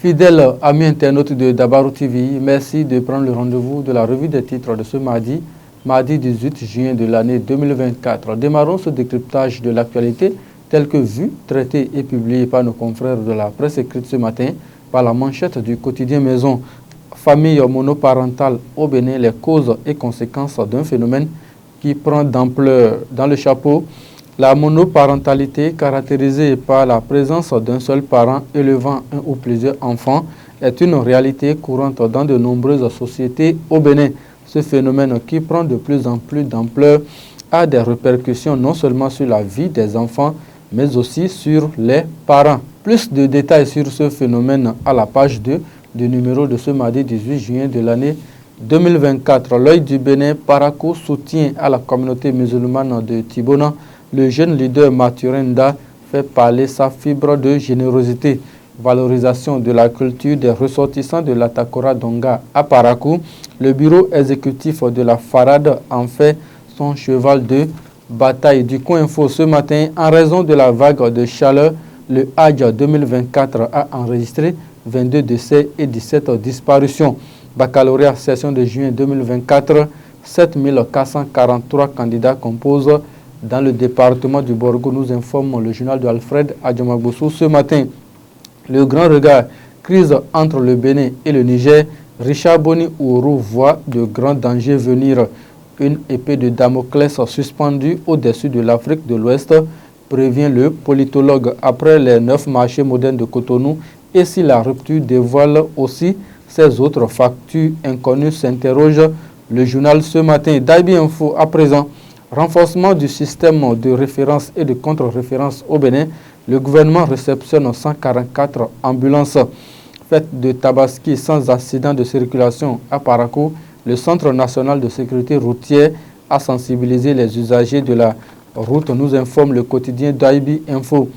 Fidèles amis internautes de Dabarou TV, merci de prendre le rendez-vous de la revue des titres de ce mardi 18 juin de l'année 2024. Démarrons ce décryptage de l'actualité tel que vu, traité et publié par nos confrères de la presse écrite ce matin par la manchette du quotidien Maison. Famille monoparentale au Bénin, les causes et conséquences d'un phénomène qui prend d'ampleur dans le chapeau. La monoparentalité, caractérisée par la présence d'un seul parent élevant un ou plusieurs enfants, est une réalité courante dans de nombreuses sociétés au Bénin. Ce phénomène, qui prend de plus en plus d'ampleur, a des répercussions non seulement sur la vie des enfants, mais aussi sur les parents. Plus de détails sur ce phénomène à la page 2 du numéro de ce mardi 18 juin de l'année 2024. L'œil du Bénin, Parakou, soutient à la communauté musulmane de Tibona. Le jeune leader Maturenda fait parler sa fibre de générosité. Valorisation de la culture des ressortissants de l'Atakora Donga à Parakou. Le bureau exécutif de la Farade en fait son cheval de bataille. Du Coin Info ce matin, en raison de la vague de chaleur, le Hadj 2024 a enregistré 22 décès et 17 disparitions. Baccalauréat session de juin 2024, 7443 candidats composent dans le département du Borgo, nous informe le journal de Alfred Adjamagboussou ce matin. Le grand regard, crise entre le Bénin et le Niger, Richard Boni Ouro voit de grands dangers venir. Une épée de Damoclès suspendue au-dessus de l'Afrique de l'Ouest, prévient le politologue. Après les 9 marchés modernes de Cotonou, et si la rupture dévoile aussi ces autres factures inconnues, s'interroge le journal ce matin. Daibi Info à présent. Renforcement du système de référence et de contre-référence au Bénin, le gouvernement réceptionne 144 ambulances. Fête de Tabaski sans accident de circulation à Parakou, le Centre national de sécurité routière a sensibilisé les usagers de la route, nous informe le quotidien Daibi Info.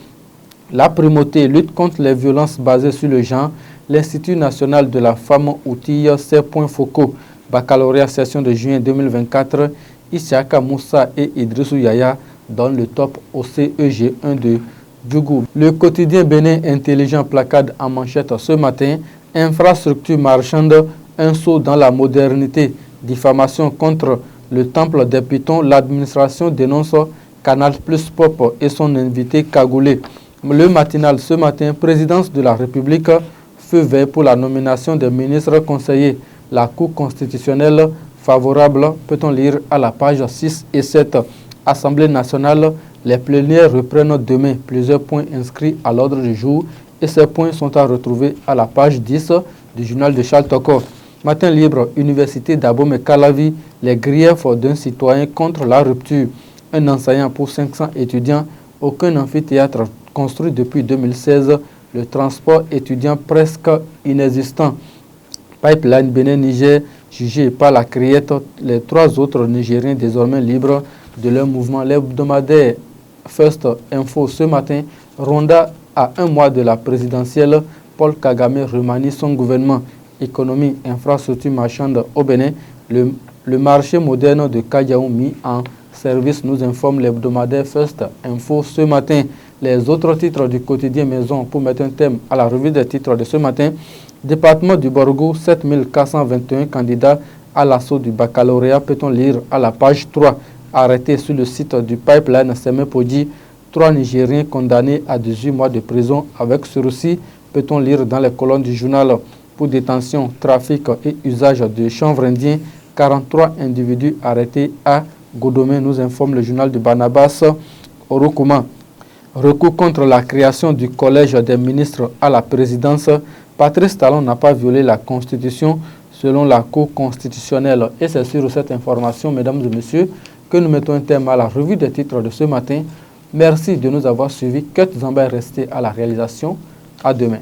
La primauté, lutte contre les violences basées sur le genre, l'Institut national de la femme outille ses points focaux. Baccalauréat session de juin 2024, Isiaka Moussa et Idrissou Yaya donnent le top au CEG1 de Djougou. Le quotidien Bénin Intelligent placade en manchette ce matin. Infrastructure marchande, un saut dans la modernité. Diffamation contre le temple des Pitons. L'administration dénonce Canal Plus Pop et son invité cagoulé. Le matinal ce matin, présidence de la République, feu vert pour la nomination des ministres conseillers. La Cour constitutionnelle favorable, peut-on lire à la page 6 et 7. Assemblée nationale, les plénières reprennent demain. Plusieurs points inscrits à l'ordre du jour et ces points sont à retrouver à la page 10 du journal de Charles Toko. Matin libre, Université d'Abom et Calavi, les griefs d'un citoyen contre la rupture. Un enseignant pour 500 étudiants, aucun amphithéâtre construit depuis 2016, le transport étudiant presque inexistant. Pipeline Bénin-Niger, jugé par la criette, les 3 autres Nigériens désormais libres de leur mouvement. L'hebdomadaire First Info ce matin, Rwanda à 1 mois de la présidentielle, Paul Kagame remanie son gouvernement. Économie, infrastructure marchande au Bénin, le marché moderne de Kadiaou mis en service, nous informe l'hebdomadaire First Info ce matin. Les autres titres du quotidien Maison pour mettre un thème à la revue des titres de ce matin. Département du Borgo, 7421 candidats à l'assaut du baccalauréat, peut-on lire à la page 3. Arrêté sur le site du pipeline Semepodi, 3 Nigériens condamnés à 18 mois de prison avec sursis, peut-on lire dans les colonnes du journal. Pour détention, trafic et usage de chanvre indien, 43 individus arrêtés à Godomé, nous informe le journal de Barnabas Orokouma. Recours contre la création du collège des ministres à la présidence. Patrice Talon n'a pas violé la Constitution selon la Cour constitutionnelle. Et c'est sur cette information, mesdames et messieurs, que nous mettons un terme à la revue des titres de ce matin. Merci de nous avoir suivis. Kurt Zamba est resté à la réalisation. À demain.